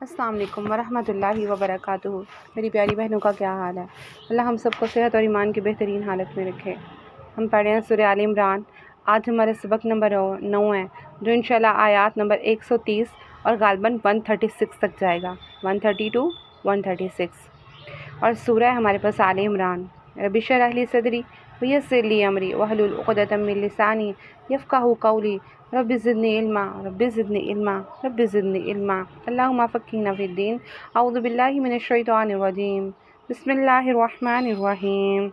السلام علیکم ورحمۃ اللہ وبرکاتہ۔ میری پیاری بہنوں کا کیا حال ہے؟ اللہ ہم سب کو صحت اور ایمان کی بہترین حالت میں رکھے۔ ہم پڑھ رہے ہیں سورہ آل عمران۔ آج ہمارا سبق نمبر 9 ہے، جو انشاءاللہ آیات نمبر 130 اور غالباً 136 تک جائے گا، 130 to 136۔ اور سورہ ہے ہمارے پاس آل عمران۔ رب اشرح لی صدری ویسر لی امری واحلل عقدۃ من لسانی یفقہوا قولی رب زدنی علما رب زدنی علما رب زدنی علما اللہم فقہنا فی الدین۔ اعوذ باللہ من الشیطان الرجیم، بسم اللہ الرحمن الرحیم۔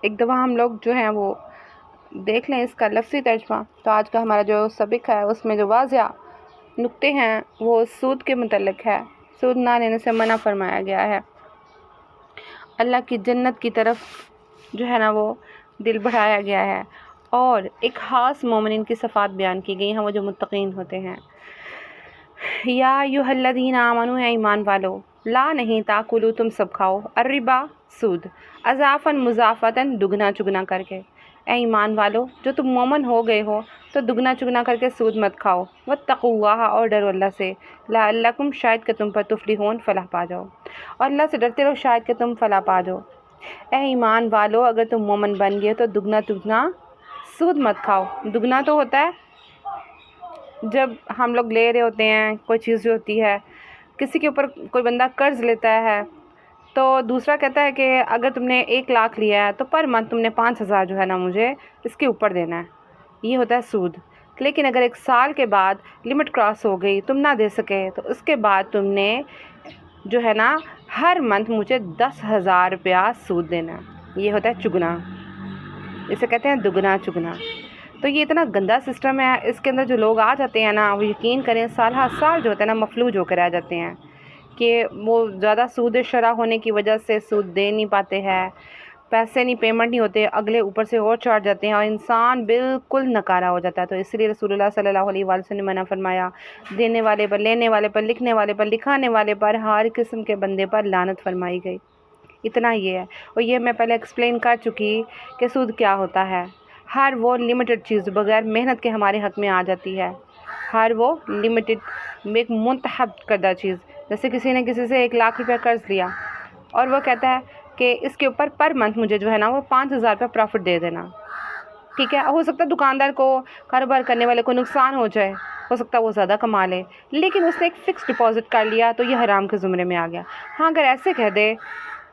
ایک دفعہ ہم لوگ جو ہیں وہ دیکھ لیں اس کا لفظی ترجمہ۔ تو آج کا ہمارا جو سبق ہے اس میں جو واضح نقطے ہیں وہ سود کے متعلق ہے۔ سود نہ لینے سے منع فرمایا گیا ہے۔ اللہ کی جنت کی طرف جو ہے نا وہ دل بڑھایا گیا ہے، اور ایک خاص مومنین کی صفات بیان کی گئی ہیں، وہ جو متقین ہوتے ہیں۔ یا ایھا الذین آمنوا، ہے ایمان والو، لا نہیں تاکلوا، تم سب کھاؤ، الربا، سود، اضعافا مضاعفتاً، دگنا چگنا کر کے۔ اے ایمان والو، جو تم مومن ہو گئے ہو تو دگنا چگنا کر کے سود مت کھاؤ۔ واتقوا اللہ، اور ڈرو اللہ سے، لعلکم، شاید کہ تم پر تفلحون، فلاح پا جاؤ، اور اللہ سے ڈرتے رہو شاید کہ تم فلاح پا جاؤ۔ اے ایمان والو، اگر تم مومن بن گئے تو دگنا چگنا سود مت کھاؤ۔ دگنا تو ہوتا ہے جب ہم لوگ لے رہے ہوتے ہیں کوئی چیز جو ہوتی ہے، کسی کے اوپر کوئی بندہ قرض لیتا ہے تو دوسرا کہتا ہے کہ اگر تم نے 1,00,000 لیا ہے تو پر منتھ تم نے 5,000 جو ہے نا مجھے اس کے اوپر دینا ہے، یہ ہوتا ہے سود۔ لیکن اگر 1 سال کے بعد لمٹ کراس ہو گئی، تم نہ دے سکے، تو اس کے بعد تم نے جو ہے نا ہر منتھ مجھے 10,000 روپیہ سود دینا ہے، یہ ہوتا ہے چگنا، اسے کہتے ہیں دگنا چگنا۔ تو یہ اتنا گندا سسٹم ہے، اس کے اندر جو لوگ آ جاتے ہیں نا وہ یقین کریں سال ہر سال جو ہوتا ہے نا مفلوج ہو کر آ جاتے ہیں، کہ وہ زیادہ سود شرح ہونے کی وجہ سے سود دے نہیں پاتے ہیں، پیسے نہیں پیمنٹ نہیں ہوتے، اگلے اوپر سے اور چڑھ جاتے ہیں، اور انسان بالکل نکارا ہو جاتا ہے۔ تو اس لیے رسول اللہ صلی اللہ علیہ وآلہ وسلم نے منع فرمایا، دینے والے پر، لینے والے پر، لکھنے والے پر، لکھانے والے پر، ہر قسم کے بندے پر لعنت فرمائی گئی۔ اتنا یہ ہے، اور یہ میں پہلے ایکسپلین کر چکی کہ سود کیا ہوتا ہے۔ ہر وہ لمیٹڈ چیز بغیر محنت کے ہمارے حق میں آ جاتی ہے، ہر وہ لمیٹڈ ایک منتخب کردہ چیز، جیسے کسی نے کسی سے 1,00,000 روپے قرض لیا اور وہ کہتا ہے کہ اس کے اوپر پر منتھ مجھے جو ہے نا وہ 5,000 روپے پروفٹ دے دینا، ٹھیک ہے۔ ہو سکتا ہے دکاندار کو، کاروبار کرنے والے کو نقصان ہو جائے، ہو سکتا ہے وہ زیادہ کما لے، لیکن اس نے ایک فکس ڈپازٹ کر لیا تو یہ حرام کے زمرے میں آ گیا۔ ہاں، اگر ایسے کہہ دے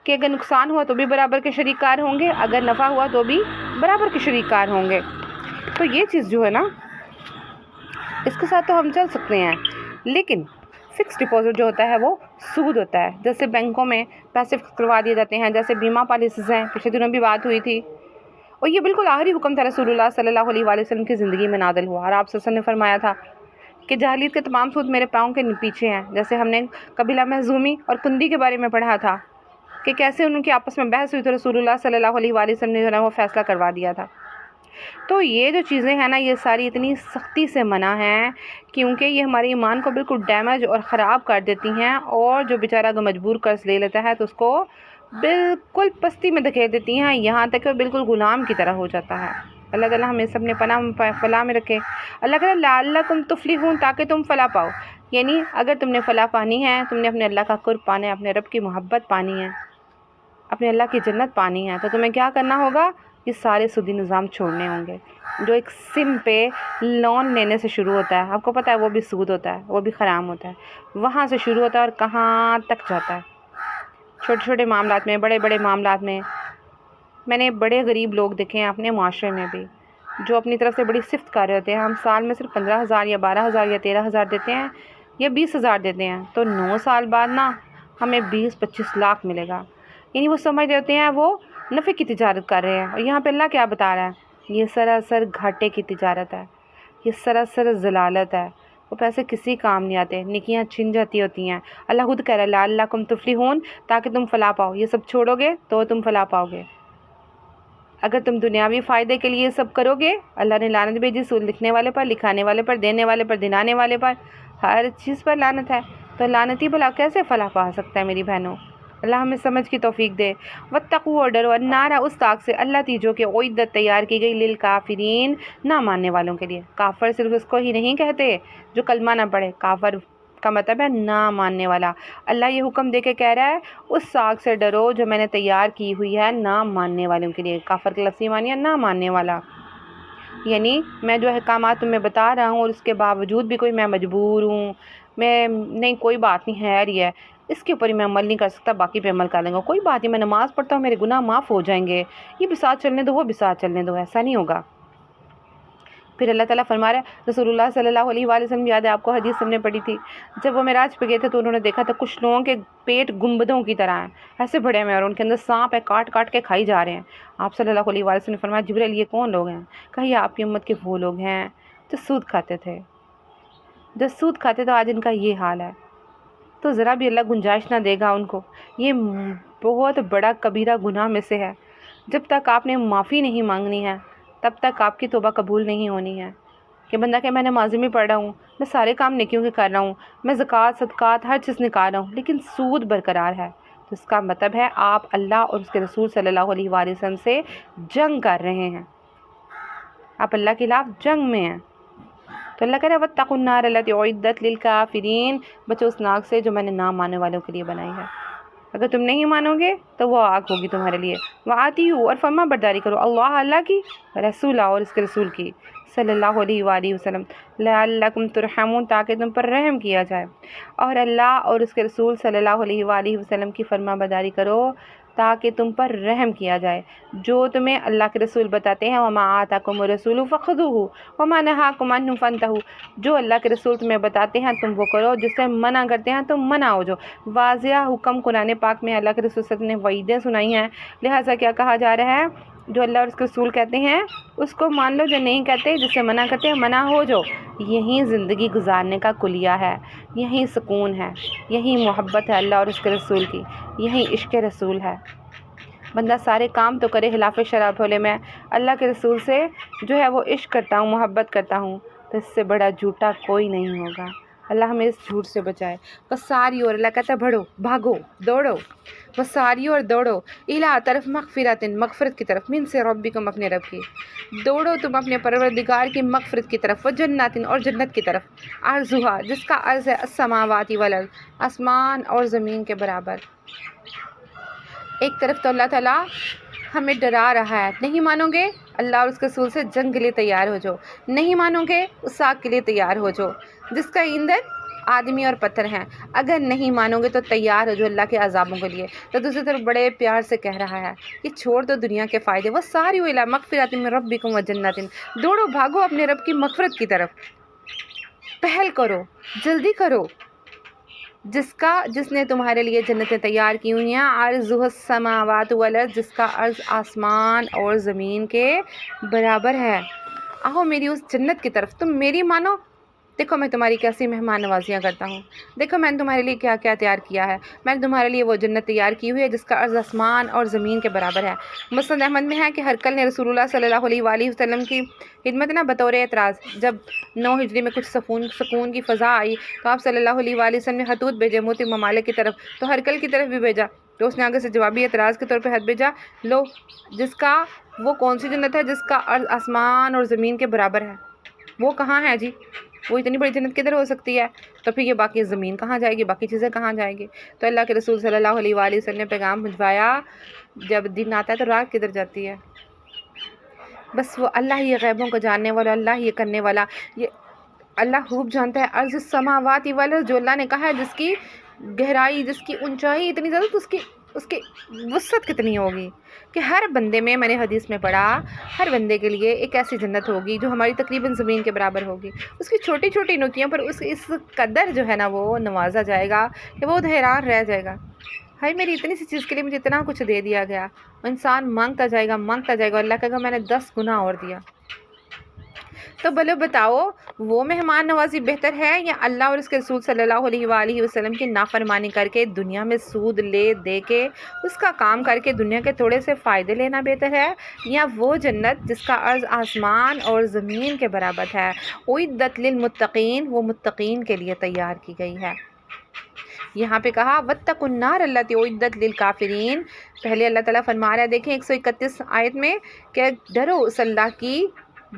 کہ اگر نقصان ہوا تو بھی برابر کے شریک کار ہوں گے، اگر نفع ہوا تو بھی برابر کے شریک کار ہوں گے، تو یہ چیز جو ہے نا اس کے ساتھ تو ہم چل سکتے ہیں، لیکن فکس ڈپازٹ جو ہوتا ہے وہ سود ہوتا ہے۔ جیسے بینکوں میں پیسے فکس کروا دیے جاتے ہیں، جیسے بیمہ پالیسیز ہیں، پچھلے دنوں بھی بات ہوئی تھی، اور یہ بالکل آخری حکم تھا رسول اللہ صلی اللہ علیہ وآلہ وسلم کی زندگی میں نازل ہوا، اور آپ صلی اللہ علیہ وسلم نے فرمایا تھا کہ جاہلیت کے تمام سود میرے پاؤں کے پیچھے ہیں۔ جیسے ہم نے قبیلہ مخزومی اور کندی کے بارے میں پڑھا تھا کہ کیسے ان کی آپس میں بحث ہوئی تو رسول اللہ صلی اللہ علیہ وآلہ وسلم نے جو ہے وہ فیصلہ کروا دیا تھا۔ تو یہ جو چیزیں ہیں نا یہ ساری اتنی سختی سے منع ہیں، کیونکہ یہ ہمارے ایمان کو بالکل ڈیمیج اور خراب کر دیتی ہیں، اور جو بیچارہ اگر مجبور قرض لے لیتا ہے تو اس کو بالکل پستی میں دھکیل دیتی ہیں، یہاں تک کہ وہ بالکل غلام کی طرح ہو جاتا ہے۔ اللہ تعالیٰ ہمیں سب نے فلاح میں رکھے۔ اللہ کہتا ہے لعلکم تفلحون، تاکہ تم فلاح پاؤ، یعنی اگر تم نے فلاح پانی ہے، تم نے اپنے اللہ کا قرب پانا ہے، اپنے رب کی محبت پانی ہے، اپنے اللہ کی جنت پانی ہے، تو تمہیں کیا کرنا ہوگا؟ یہ سارے سودی نظام چھوڑنے ہوں گے۔ جو ایک سم پہ لون لینے سے شروع ہوتا ہے، آپ کو پتہ ہے وہ بھی سود ہوتا ہے، وہ بھی حرام ہوتا ہے، وہاں سے شروع ہوتا ہے اور کہاں تک جاتا ہے، چھوٹے چھوٹے معاملات میں، بڑے بڑے معاملات میں۔ میں نے بڑے غریب لوگ دیکھے ہیں اپنے معاشرے میں بھی، جو اپنی طرف سے بڑی صفت کر رہے ہوتے ہیں، ہم سال میں صرف 15,000 یا 12,000 یا 13,000 دیتے ہیں یا 20,000 دیتے ہیں، تو 9 سال بعد نا ہمیں 20-25 لاکھ ملے گا، یعنی وہ سمجھ رہے ہوتے ہیں وہ نفع کی تجارت کر رہے ہیں۔ اور یہاں پہ اللہ کیا بتا رہا ہے؟ یہ سراسر گھاٹے کی تجارت ہے، یہ سراسر ضلالت ہے، وہ پیسے کسی کام نہیں آتے، نیکیاں چھن جاتی ہوتی ہیں۔ اللہ خود کہہ رہا ہے لعلکم تفلحون، تاکہ تم فلاح پاؤ، یہ سب چھوڑو گے تو تم فلاح پاؤ گے۔ اگر تم دنیاوی فائدے کے لیے سب کرو گے، اللہ نے لعنت بھیجی سود لکھنے والے پر، لکھانے والے پر، دینے والے پر، دلانے والے پر، ہر چیز پر لعنت ہے، تو لعنتی بھلا کیسے فلاح پا سکتا ہے میری بہنوں؟ اللہ ہمیں سمجھ کی توفیق دے۔ واتقوا، اور ڈرو، النار، اس آگ سے، التی جو کہ اعدت تیار کی گئی، للکافرین، نہ ماننے والوں کے لیے۔ کافر صرف اس کو ہی نہیں کہتے جو کلمہ نہ پڑھے، کافر کا مطلب ہے نہ ماننے والا۔ اللہ یہ حکم دے کے کہہ رہا ہے اس آگ سے ڈرو جو میں نے تیار کی ہوئی ہے نہ ماننے والوں کے لیے۔ کافر کے لفظی معنی ہے نہ ماننے والا، یعنی میں جو احکامات تمہیں بتا رہا ہوں اور اس کے باوجود بھی کوئی میں مجبور ہوں، میں نہیں کوئی بات نہیں ہے یہ اس کے اوپر ہی میں عمل نہیں کر سکتا، باقی پہ عمل کر لیں گا، کوئی بات نہیں، میں نماز پڑھتا ہوں میرے گناہ معاف ہو جائیں گے، یہ بھی ساتھ چلنے دو وہ بھی ساتھ چلنے دو، ایسا نہیں ہوگا۔ پھر اللہ تعالیٰ فرما رہا ہے، رسول اللہ صلی اللہ علیہ وآلہ وسلم یاد ہے آپ کو حدیث ہم نے پڑھی تھی، جب وہ معراج پہ گئے تھے تو انہوں نے دیکھا تھا کچھ لوگوں کے پیٹ گنبدوں کی طرح ہیں، ایسے بڑے ہوئے ہیں اور ان کے اندر سانپ ہے کاٹ کاٹ کے کھائی جا رہے ہیں۔ آپ صلی اللہ علیہ وآلہ وسلم نے فرمایا جبرائیل یہ کون لوگ ہیں؟ کہا یہ آپ کی امت کے وہ لوگ ہیں جو سود کھاتے تھے، جو سود کھاتے تو آج ان کا یہ حال ہے۔ تو ذرا بھی اللہ گنجائش نہ دے گا ان کو، یہ بہت بڑا کبیرہ گناہ میں سے ہے۔ جب تک آپ نے معافی نہیں مانگنی ہے تب تک آپ کی توبہ قبول نہیں ہونی ہے۔ کہ بندہ کہ میں نمازیں بھی پڑھ رہا ہوں، میں سارے کام نیکیوں کے کر رہا ہوں، میں زکوٰۃ صدقات ہر چیز نکال رہا ہوں، لیکن سود برقرار ہے، تو اس کا مطلب ہے آپ اللہ اور اس کے رسول صلی اللہ علیہ وآلہ وسلم سے جنگ کر رہے ہیں، آپ اللہ کے خلاف جنگ میں ہیں۔ تو اللہ کہہ رہا ہے واتقوا النار التی اعدت للکافرین، بچو اس ناگ سے جو میں نے نہ ماننے والوں کے لیے بنائی ہے۔ اگر تم نہیں مانو گے تو وہ آگ ہوگی تمہارے لیے۔ وَآتِیُوا، اور فرما برداری کرو، اللہ کی، رسول اور اس کے رسول کی صلی اللہ علیہ وآلہ وسلم، لعلکم ترحمون، تاکہ تم پر رحم کیا جائے، اور اللہ اور اس کے رسول صلی اللہ علیہ وآلہ وسلم کی فرما برداری کرو تاکہ تم پر رحم کیا جائے۔ جو تمہیں اللہ کے رسول بتاتے ہیں وما آتاکم الرسول فخذوہ وما نہاکم عنہ فانتہوا، جو اللہ کے رسول تمہیں بتاتے ہیں تم وہ کرو، جس سے منع کرتے ہیں تم منع ہو جاؤ۔ واضح حکم قرآن پاک میں اللہ کے رسول صلی اللہ علیہ وسلم نے وعیدیں سنائی ہیں، لہٰذا کیا کہا جا رہا ہے جو اللہ اور اس کے رسول کہتے ہیں اس کو مان لو، جو نہیں کہتے جس سے منع کرتے ہیں منع ہو جاؤ۔ یہی زندگی گزارنے کا کلیہ ہے، یہی سکون ہے، یہی محبت ہے اللہ اور اس کے رسول کی، یہی عشق رسول ہے۔ بندہ سارے کام تو کرے خلاف شرع بولے میں اللہ کے رسول سے جو ہے وہ عشق کرتا ہوں محبت کرتا ہوں، تو اس سے بڑا جھوٹا کوئی نہیں ہوگا۔ اللہ ہمیں اس جھوٹ سے بچائے۔ وساری، اور اللہ کہتا ہے بڑھو بھاگو دوڑو، وساری اور دوڑو، الا طرف مغفرت کی طرف، من سے ربکم، اپنے رب کی، دوڑو تم اپنے پروردگار کی مغفرت کی طرف، وجنات، اور جنت کی طرف، عرضھا، جس کا عرض ہے السماوات والارض، آسمان اور زمین کے برابر۔ ایک طرف تو اللہ تعالیٰ ہمیں ڈرا رہا ہے، نہیں مانو گے اللہ اور اس کے رسول سے جنگ کے لیے تیار ہو جاؤ، نہیں مانو گے اس آگ کے لیے تیار ہو جاؤ جس کا ایندھن آدمی اور پتھر ہیں، اگر نہیں مانو گے تو تیار ہو جو اللہ کے عذابوں کے لیے۔ تو دوسری طرف بڑے پیار سے کہہ رہا ہے یہ چھوڑ دو دنیا کے فائدے، وہ ساری الی مغفرۃ من ربکم وجنات، دوڑو بھاگو اپنے رب کی مغفرت کی طرف، پہل کرو جلدی کرو، جس نے تمہارے لیے جنتیں تیار کی ہوئی ہیں، عرضھا السماوات والارض، جس کا عرض آسمان اور زمین کے برابر ہے۔ آؤ میری اس جنت کی طرف، تم میری مانو، دیکھو میں تمہاری کیسی مہمان نوازیاں کرتا ہوں، دیکھو میں نے تمہارے لیے کیا کیا تیار کیا ہے، میں نے تمہارے لیے وہ جنت تیار کی ہوئی ہے جس کا عرض آسمان اور زمین کے برابر ہے۔ مسند احمد میں ہے کہ ہرقل نے رسول اللہ صلی اللہ علیہ وآلہ وسلم کی خدمت نہ بطور اعتراض، جب 9 ہجری میں کچھ سکون کی فضا آئی تو آپ صلی اللہ علیہ وآلہ وسلم نے خطوط بھیجے موتی ممالک کی طرف، تو ہرقل کی طرف بھی بھیجا، تو اس نے آگے سے جوابی اعتراض کے طور پہ خط بھیجا، لو جس کا وہ کون سی جنت ہے جس کا عرض آسمان اور زمین کے برابر ہے، وہ کہاں ہے جی؟ وہ اتنی بڑی جنت کدھر ہو سکتی ہے؟ تو پھر یہ باقی زمین کہاں جائے گی، باقی چیزیں کہاں جائیں گی؟ تو اللہ کے رسول صلی اللہ علیہ وآلہ وسلم نے پیغام بھجوایا، جب دن آتا ہے تو رات کدھر جاتی ہے؟ بس وہ اللہ ہی غیبوں کو جاننے والا، اللہ ہی کرنے والا، یہ اللہ خوب جانتا ہے۔ عرض السماوات والارض، جو اللہ نے کہا ہے جس کی گہرائی، جس کی اونچائی اتنی زیادہ، تو اس کی وسعت کتنی ہوگی کہ ہر بندے میں نے حدیث میں پڑھا، ہر بندے کے لیے ایک ایسی جنت ہوگی جو ہماری تقریباً زمین کے برابر ہوگی، اس کی چھوٹی چھوٹی نوکیوں پر اس قدر جو ہے نا وہ نوازا جائے گا کہ وہ حیران رہ جائے گا، ہائی میری اتنی سی چیز کے لیے مجھے اتنا کچھ دے دیا گیا۔ انسان مانگتا جائے گا اور اللہ کہے گا میں نے 10 گنا اور دیا۔ تو بھلو بتاؤ وہ مہمان نوازی بہتر ہے یا اللہ اور اس کے رسول صلی اللہ علیہ وآلہ وسلم کی نافرمانی کر کے دنیا میں سود لے دے کے اس کا کام کر کے دنیا کے تھوڑے سے فائدے لینا بہتر ہے، یا وہ جنت جس کا عرض آسمان اور زمین کے برابر ہے، اعدت للمتقین، وہ متقین کے لیے تیار کی گئی ہے۔ یہاں پہ کہا واتقوا النار التی اعدت للکافرین، پہلے اللہ تعالیٰ فرما رہا ہے، دیکھیں 131 آیت میں کہ ڈرو اس اللہ کی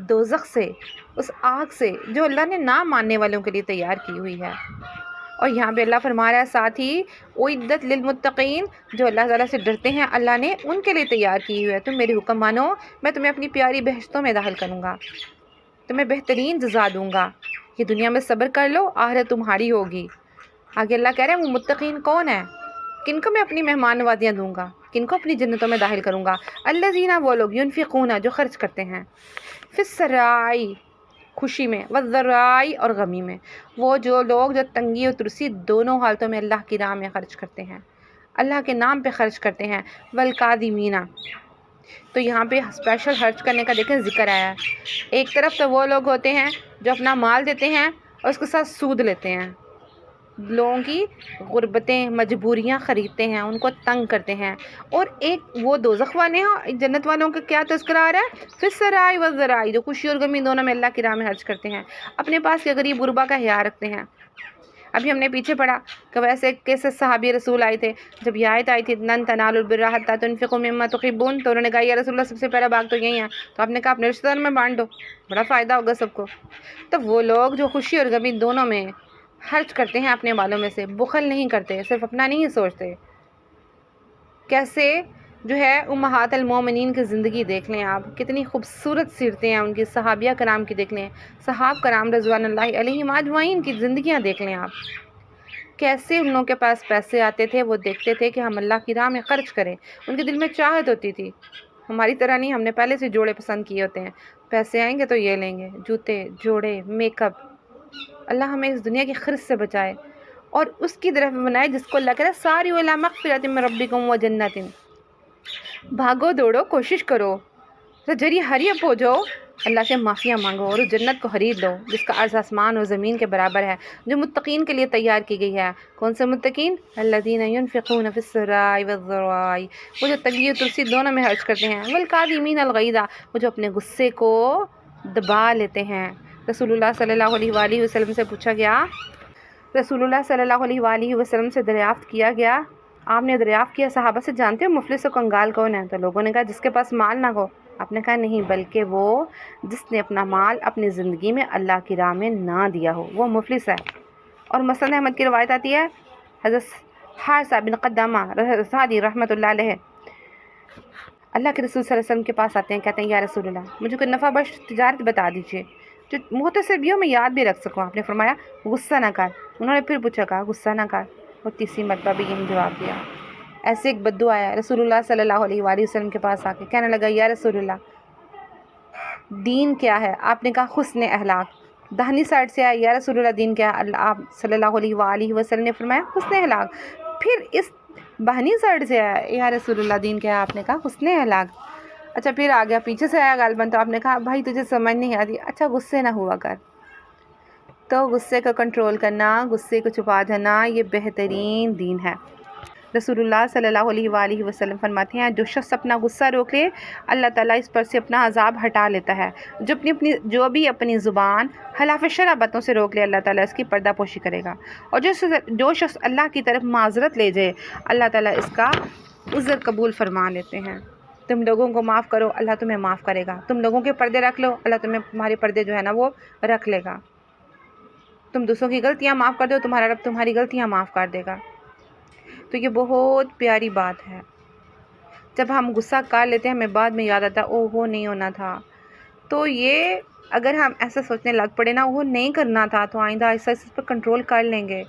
دوزخ سے، اس آگ سے جو اللہ نے نہ ماننے والوں کے لیے تیار کی ہوئی ہے۔ اور یہاں پہ اللہ فرما رہا ہے ساتھ ہی اعدت للمتقین، جو اللہ تعالیٰ سے ڈرتے ہیں اللہ نے ان کے لیے تیار کی ہوئی ہے، تم میری حکم مانو میں تمہیں اپنی پیاری بہشتوں میں داخل کروں گا، تمہیں بہترین جزا دوں گا، یہ دنیا میں صبر کر لو آخرت تمہاری ہوگی۔ آگے اللہ کہہ رہے ہیں وہ متقین کون ہے، کن کو میں اپنی مہمان نوازیاں دوں گا، کن کو اپنی جنتوں میں داخل کروں گا، الذین وہ لوگ ینفقون جو خرچ کرتے ہیں، فی السرائی خوشی میں، والضرائی اور غمی میں، وہ جو لوگ جو تنگی اور ترسی دونوں حالتوں میں اللہ کی راہ میں خرچ کرتے ہیں، اللہ کے نام پہ خرچ کرتے ہیں، والکاظمین، تو یہاں پہ اسپیشل خرچ کرنے کا دیکھیں ذکر آیا ہے۔ ایک طرف تو وہ لوگ ہوتے ہیں جو اپنا مال دیتے ہیں اور اس کے ساتھ سود لیتے ہیں، لوگوں کی غربتیں مجبوریاں خریدتے ہیں، ان کو تنگ کرتے ہیں، اور ایک وہ دوزخ والے ہیں، جنت والوں کا کیا تذکرہ آ رہا ہے، فی السرائی والضرائی، جو خوشی اور غمی دونوں میں اللہ کی راہ میں خرچ کرتے ہیں، اپنے پاس کے غریب غربا کا خیال رکھتے ہیں۔ ابھی ہم نے پیچھے پڑھا کہ ویسے کیسے صحابی رسول آئے تھے، جب یہ آیت آئی تھی لن تنالوا البر حتی تنفقوا مما تحبون، تو انہوں نے کہا یا رسول اللہ سب سے پہلا باغ تو یہی ہے، تو آپ نے کہا اپنے رشتہ دار میں بانٹ دو، بڑا فائدہ ہوگا سب کو۔ تو وہ لوگ جو خوشی اور غمی دونوں میں خرچ کرتے ہیں اپنے والوں میں سے، بخل نہیں کرتے، صرف اپنا نہیں سوچتے، کیسے جو ہے امہات المومنین کی زندگی دیکھ لیں آپ، کتنی خوبصورت سیرتیں ہیں ان کی، صحابیہ کرام کی دیکھ لیں، صحاب کرام رضوان اللہ علیہم اجمعین کی زندگیاں دیکھ لیں آپ، کیسے ان لوگوں کے پاس پیسے آتے تھے، وہ دیکھتے تھے کہ ہم اللہ کی راہ میں خرچ کریں، ان کے دل میں چاہت ہوتی تھی، ہماری طرح نہیں، ہم نے پہلے سے جوڑے پسند کیے ہوتے ہیں، پیسے آئیں گے تو یہ لیں گے، جوتے جوڑے میک اپ، اللہ ہمیں اس دنیا کی خرچ سے بچائے اور اس کی طرف بنائے جس کو اللہ کہہ رہا ہے ساریوا الی مغفرۃ من ربکم وجنۃ، بھاگو دوڑو کوشش کرو، جری ہریپ ہو جاؤ، اللہ سے معافیاں مانگو اور اس جنت کو خرید لو جس کا عرض آسمان اور زمین کے برابر ہے، جو متقین کے لیے تیار کی گئی ہے۔ کون سے متقین؟ الذین ینفقون فی السراء والضراء، وہ جو تنگی اور ترسی دونوں میں خرچ کرتے ہیں، والکاظمین الغیظ، وہ جو اپنے غصے کو دبا لیتے ہیں۔ رسول اللہ صلی اللہ علیہ وآلہ وسلم سے پوچھا گیا، رسول اللہ صلی اللہ علیہ وآلہ وسلم سے دریافت کیا گیا، آپ نے دریافت کیا صحابہ سے جانتے ہو مفلس و کنگال کون ہے؟ تو لوگوں نے کہا جس کے پاس مال نہ ہو۔ آپ نے کہا نہیں، بلکہ وہ جس نے اپنا مال اپنی زندگی میں اللہ کی راہ میں نہ دیا ہو وہ مفلس ہے۔ اور مسند احمد کی روایت آتی ہے، حضرت حارثہ بن قدامہ سعدی رحمۃ اللہ علیہ اللہ کے رسول صلی اللہ علیہ وسلم کے پاس آتے ہیں، کہتے ہیں یا رسول اللہ مجھے کوئی نفع بخش تجارت بتا دیجیے جو مختصر بھی ہو میں یاد بھی رکھ سکوں۔ آپ نے فرمایا غصہ نہ کر۔ انہوں نے پھر پوچھا، کہا غصہ نہ کر، اور تیسری مرتبہ بھی یہی جواب دیا۔ ایسے ایک بدو آیا رسول اللہ صلی اللہ علیہ وآلہ وسلم کے پاس آ کے کہنے لگا یا رسول اللہ دین کیا ہے؟ آپ نے کہا حسن اخلاق۔ داہنی سائڈ سے آیا یا رسول اللہ دین کیا ہے؟ آپ صلی اللہ علیہ وآلہ وسلم نے فرمایا حسن اخلاق۔ پھر اس بہنی سائڈ سے آیا یا رسول اللہ دین کیا ہے؟ آپ نے کہا حسن اخلاق۔ اچھا پھر آ گیا پیچھے سے آیا غالباً، تو آپ نے کہا بھائی تجھے سمجھ نہیں آتی، اچھا غصے نہ ہوا کر۔ تو غصے کو کنٹرول کرنا، غصے کو چھپا جانا، یہ بہترین دین ہے۔ رسول اللہ صلی اللہ علیہ وآلہ وسلم فرماتے ہیں جو شخص اپنا غصہ روک لے اللہ تعالیٰ اس پر سے اپنا عذاب ہٹا لیتا ہے، جو بھی اپنی زبان خلاف شرع باتوں سے روک لے اللہ تعالیٰ اس کی پردہ پوشی کرے گا، اور جو شخص اللہ کی طرف معذرت لے جائے اللہ تعالیٰ اس کا عذر قبول فرما لیتے ہیں۔ تم لوگوں کو معاف کرو اللہ تمہیں معاف کرے گا، تم لوگوں کے پردے رکھ لو اللہ تمہارے پردے جو ہے نا وہ رکھ لے گا، تم دوسروں کی غلطیاں معاف کر دو تمہارا رب تمہاری غلطیاں معاف کر دے گا۔ تو یہ بہت پیاری بات ہے، جب ہم غصہ کر لیتے ہیں ہمیں بعد میں یاد آتا ہے اوہ وہ نہیں ہونا تھا، تو یہ اگر ہم ایسا سوچنے لگ پڑے نا وہ نہیں کرنا تھا تو آئندہ ایسا اس پر کنٹرول کر لیں گے۔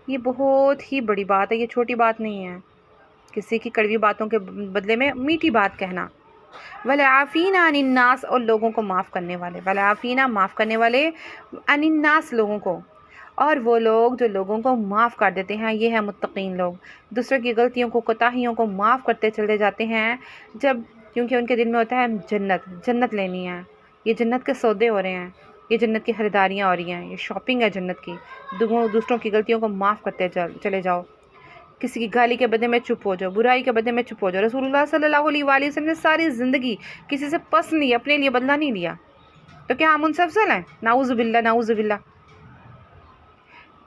یہ بہت ہی بڑی بات ہے، یہ چھوٹی بات نہیں ہے، کسی کی کڑوی باتوں کے بدلے میں میٹھی بات کہنا۔ والعافین عن الناس، اور لوگوں کو معاف کرنے والے، والعافین معاف کرنے والے، عن الناس لوگوں کو، اور وہ لوگ جو لوگوں کو معاف کر دیتے ہیں یہ ہے متقین لوگ، دوسروں کی غلطیوں کو کوتاہیوں کو معاف کرتے چلے جاتے ہیں، کیونکہ ان کے دل میں ہوتا ہے جنت لینی ہے، یہ جنت کے سودے ہو رہے ہیں، یہ جنت کی خریداریاں ہو رہی ہیں، یہ شاپنگ ہے جنت کی، دوسروں کی غلطیوں کو معاف کرتے چلے جاؤ، کسی کی گالی کے بدلے میں چپ ہو جاؤ، برائی کے بدلے میں چپ ہو جاؤ۔ رسول اللہ صلی اللہ علیہ وآلہ وسلم نے ساری زندگی کسی سے پس نہیں، اپنے لیے بدلہ نہیں لیا، تو کیا ہم ان سے افضل ہیں؟ نعوذ باللہ نعوذ باللہ۔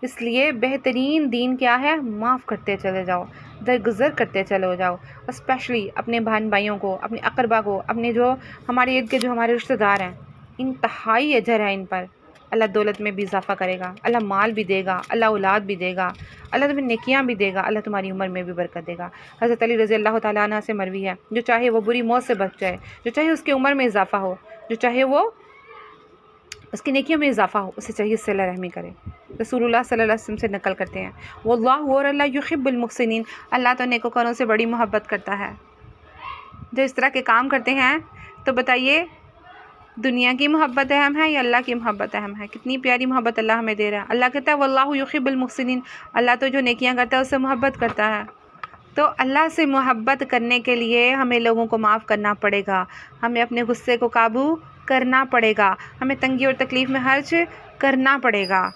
اس لیے بہترین دین کیا ہے؟ معاف کرتے چلے جاؤ، درگزر کرتے چلے جاؤ، اسپیشلی اپنے بہن بھائیوں کو، اپنے اقربا کو، اپنے جو ہمارے ارد کے جو ہمارے رشتہ دار ہیں، انتہائی اجر ہے ان پر، اللہ دولت میں بھی اضافہ کرے گا، اللہ مال بھی دے گا، اللہ اولاد بھی دے گا، اللہ تمہیں نیکیاں بھی دے گا، اللہ تمہاری عمر میں بھی برکت دے گا۔ حضرت علی رضی اللہ تعالیٰ عنہ سے مروی ہے، جو چاہے وہ بری موت سے بچ جائے، جو چاہے اس کی عمر میں اضافہ ہو، جو چاہے وہ اس کی نیکیوں میں اضافہ ہو، اسے چاہیے صلہ رحمی کرے۔ رسول اللہ صلی اللہ علیہ وسلم سے نقل کرتے ہیں، واللہ اور اللہ یحب المحسنین، اللہ تو نیکوکاروں سے بڑی محبت کرتا ہے۔ جو اس طرح کے کام کرتے ہیں تو بتائیے دنیا کی محبت اہم ہے یا اللہ کی محبت اہم ہے؟ کتنی پیاری محبت اللہ ہمیں دے رہا ہے۔ اللہ کہتا ہے واللہ یحب المحسنین، اللہ تو جو نیکیاں کرتا ہے اس سے محبت کرتا ہے۔ تو اللہ سے محبت کرنے کے لیے ہمیں لوگوں کو معاف کرنا پڑے گا، ہمیں اپنے غصے کو قابو کرنا پڑے گا، ہمیں تنگی اور تکلیف میں خرچ کرنا پڑے گا،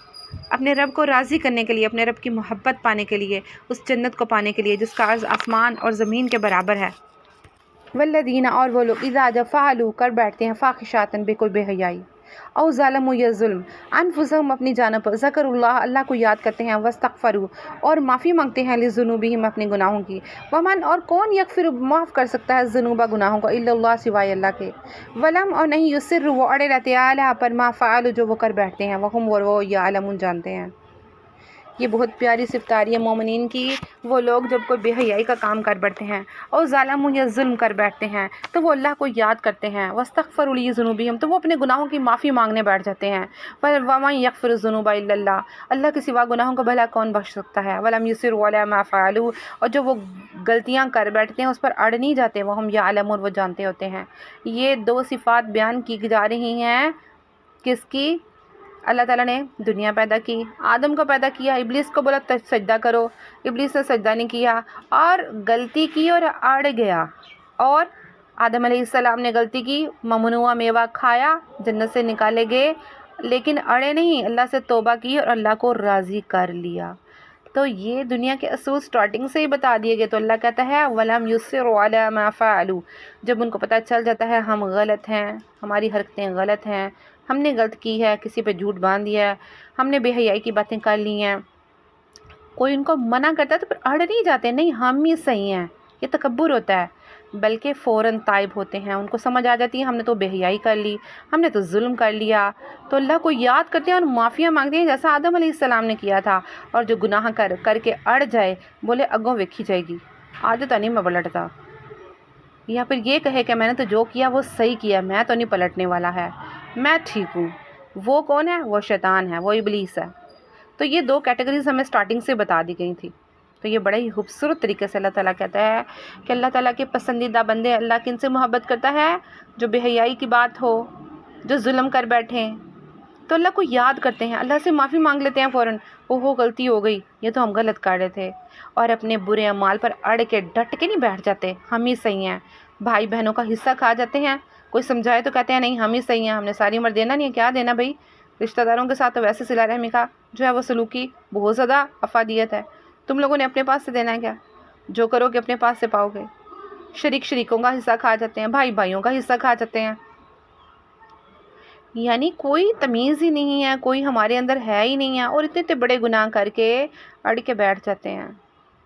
اپنے رب کو راضی کرنے کے لیے، اپنے رب کی محبت پانے کے لیے، اس جنت کو پانے کے لیے جس کا عرض آسمان اور زمین کے برابر ہے۔ والذین، اور وہ لوگ اذا جب فعلوا کر بیٹھتے ہیں فاحشاتن بے کوئی بے حیائی، او ظالموا یا ظلم، انفسہم اپنی جانوں پر، ذکر اللہ کو یاد کرتے ہیں، واستغفروا اور معافی مانگتے ہیں، لذنوبہم اپنے گناہوں کی، ومن اور کون یغفر معاف کر سکتا ہے ذنوب گناہوں کو، الا اللہ سوائے اللہ کے، ولم اور نہیں یصروا وہ اڑے رہتے اعلیٰ پر ما فعلوا جو وہ کر بیٹھتے ہیں، وہم اور وہ یعلمون جانتے ہیں۔ یہ بہت پیاری صفتاری ہے مومنین کی، وہ لوگ جب کوئی بے حیائی کا کام کر بیٹھتے ہیں اور ظالم یا ظلم کر بیٹھتے ہیں تو وہ اللہ کو یاد کرتے ہیں، واستغفروا لذنوبہم تو وہ اپنے گناہوں کی معافی مانگنے بیٹھ جاتے ہیں، ومن یغفر الذنوب الا اللہ، اللہ کے سوا گناہوں کو بھلا کون بخش سکتا ہے، ولم یصروا علی ما فعلوا اور جو وہ غلطیاں کر بیٹھتے ہیں اس پر اڑ نہیں جاتے، وہم یعلمون وہ جانتے ہوتے ہیں۔ یہ دو صفات بیان کی جا رہی ہیں کس کی؟ اللہ تعالیٰ نے دنیا پیدا کی، آدم کو پیدا کیا، ابلیس کو بولا سجدہ کرو، ابلیس نے سجدہ نہیں کیا اور غلطی کی اور اڑ گیا، اور آدم علیہ السلام نے غلطی کی، ممنوعہ میوہ کھایا، جنت سے نکالے گئے، لیکن اڑے نہیں، اللہ سے توبہ کی اور اللہ کو راضی کر لیا۔ تو یہ دنیا کے اصول سٹارٹنگ سے ہی بتا دیے گئے، تو اللہ کہتا ہے وَلَمْ يُصِرُّوا عَلَى مَا فَعَلُوا، جب ان کو پتہ چل جاتا ہے ہم غلط ہیں، ہماری حرکتیں غلط ہیں، ہم نے غلط کی ہے، کسی پہ جھوٹ باندھ دیا ہے، ہم نے بے حیائی کی باتیں کر لی ہیں، کوئی ان کو منع کرتا ہے تو پھر اڑ نہیں جاتے، نہیں ہم ہی صحیح ہیں، یہ تکبر ہوتا ہے، بلکہ فوراً تائب ہوتے ہیں، ان کو سمجھ آ جاتی ہے ہم نے تو بے حیائی کر لی، ہم نے تو ظلم کر لیا، تو اللہ کو یاد کرتے ہیں اور معافیاں مانگتے ہیں جیسا آدم علیہ السلام نے کیا تھا، اور جو گناہ کر کے اڑ جائے بولے اگوں ویکھی جائے گی، آج تو نہیں میں پلٹتا، یا پھر یہ کہے کہ میں نے تو جو کیا وہ صحیح کیا، میں تو نہیں پلٹنے والا ہے، میں ٹھیک ہوں۔ وہ کون ہے؟ وہ شیطان ہے، وہ ابلیس ہے۔ تو یہ دو کیٹیگریز ہمیں سٹارٹنگ سے بتا دی گئی تھی، تو یہ بڑا ہی خوبصورت طریقے سے اللہ تعالیٰ کہتا ہے کہ اللہ تعالیٰ کے پسندیدہ بندے، اللہ کن سے محبت کرتا ہے؟ جو بے حیائی کی بات ہو، جو ظلم کر بیٹھیں تو اللہ کو یاد کرتے ہیں، اللہ سے معافی مانگ لیتے ہیں فوراً، وہ غلطی ہو گئی، یہ تو ہم غلط کر رہے تھے، اور اپنے برے اعمال پر اڑ کے ڈٹ کے نہیں بیٹھ جاتے، ہم ہی صحیح ہیں، بھائی بہنوں کا حصہ کھا جاتے ہیں، کوئی سمجھائے تو کہتے ہیں نہیں ہم ہی صحیح ہیں، ہم نے ساری عمر دینا نہیں ہے، کیا دینا بھائی، رشتہ داروں کے ساتھ تو ویسے صلہ رحمی کا جو ہے وہ سلوکی بہت زیادہ افادیت ہے، تم لوگوں نے اپنے پاس سے دینا ہے کیا؟ جو کرو گے اپنے پاس سے پاؤ گے۔ شریکوں کا حصہ کھا جاتے ہیں، بھائی بھائیوں کا حصہ کھا جاتے ہیں، یعنی کوئی تمیز ہی نہیں ہے، کوئی ہمارے اندر ہے ہی نہیں ہے، اور اتنے بڑے گناہ کر کے اڑ کے بیٹھ جاتے ہیں،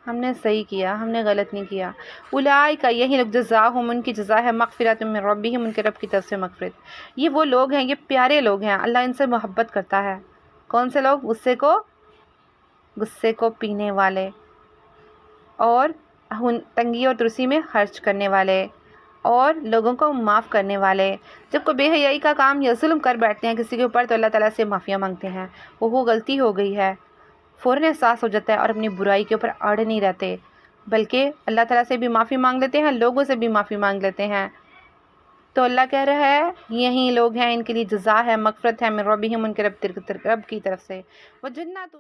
ہم نے صحیح کیا، ہم نے غلط نہیں کیا۔ اولئک یہی لوگ جزاہم ان کی جزا ہے مغفرۃ من ربہم ان کے رب کی طرف سے مغفرت، یہ وہ لوگ ہیں، یہ پیارے لوگ ہیں، اللہ ان سے محبت کرتا ہے۔ کون سے لوگ؟ غصے کو پینے والے، اور تنگی اور ترسی میں خرچ کرنے والے، اور لوگوں کو معاف کرنے والے۔ جب کوئی بے حیائی کا کام یا ظلم کر بیٹھتے ہیں کسی کے اوپر تو اللہ تعالیٰ سے معافیاں مانگتے ہیں، وہ غلطی ہو گئی ہے، فوراً احساس ہو جاتا ہے، اور اپنی برائی کے اوپر اڑ نہیں رہتے، بلکہ اللہ تعالیٰ سے بھی معافی مانگ لیتے ہیں، لوگوں سے بھی معافی مانگ لیتے ہیں۔ تو اللہ کہہ رہا ہے یہی لوگ ہیں، ان کے لیے جزا ہے، مغفرت ہے، من ربہم ان کے رب کی طرف سے، وہ جنات